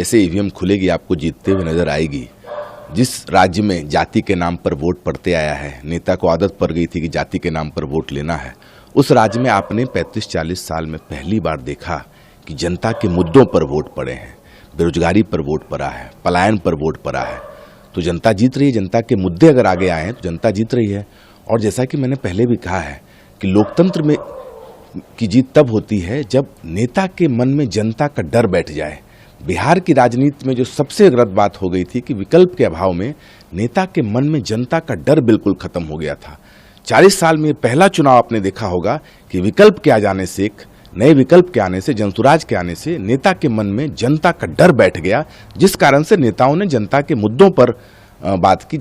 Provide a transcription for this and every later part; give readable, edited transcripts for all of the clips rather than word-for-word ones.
जैसे ईवीएम खुलेगी आपको जीतते हुए नजर आएगी। जिस राज्य में जाति के नाम पर वोट पड़ते आया है, नेता को आदत पड़ गई थी कि जाति के नाम पर वोट लेना है, उस राज्य में आपने 35-40 साल में पहली बार देखा कि जनता के मुद्दों पर वोट पड़े हैं। बेरोजगारी पर वोट पड़ा है, पलायन पर वोट पड़ा है, तो जनता जीत रही है। जनता के मुद्दे अगर आगे आए हैं तो जनता जीत रही है। और जैसा कि मैंने पहले भी कहा है कि लोकतंत्र में की जीत तब होती है जब नेता के मन में जनता का डर बैठ जाए। बिहार की राजनीति में जो सबसे गलत बात हो गई थी कि विकल्प के अभाव में नेता के मन में जनता का डर बिल्कुल खत्म हो गया था। 40 साल में पहला चुनाव आपने देखा होगा कि विकल्प के आ जाने से, एक नए विकल्प के आने से, जनसुराज के आने से नेता के मन में जनता का डर बैठ गया, जिस कारण से नेताओं ने जनता के मुद्दों पर बात की।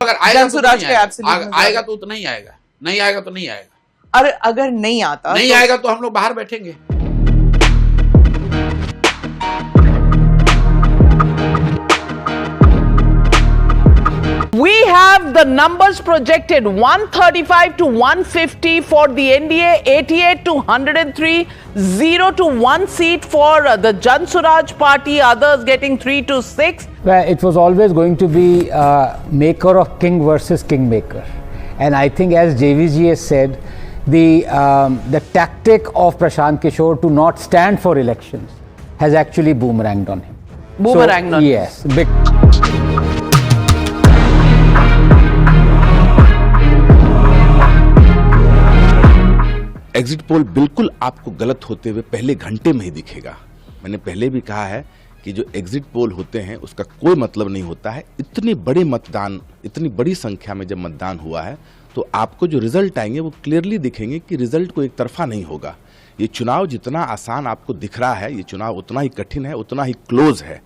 अगर आएगा आएगा तो उतना ही आएगा, नहीं आएगा तो नहीं आएगा। अरे अगर नहीं आता, नहीं आएगा तो हम लोग बाहर बैठेंगे। We have the numbers projected 135 to 150 for the NDA, 88 to 103, 0 to 1 seat for the Jan Suraj party, others getting 3 to 6. Well, it was always going to be maker of king versus kingmaker, and I think, as JVG has said, the tactic of Prashant Kishore to not stand for elections has actually boomeranged on him. Boomeranged on him. Yes. Exit poll बिल्कुल आपको गलत होते हुए पहले घंटे में ही दिखेगा। मैंने पहले भी कहा है कि जो एग्जिट पोल होते हैं उसका कोई मतलब नहीं होता है। इतनी बड़ी संख्या में जब मतदान हुआ है तो आपको जो रिजल्ट आएंगे वो क्लियरली दिखेंगे कि रिजल्ट को एक तरफा नहीं होगा। ये चुनाव जितना आसान आपको दिख रहा है, ये चुनाव उतना ही कठिन है, उतना ही क्लोज है।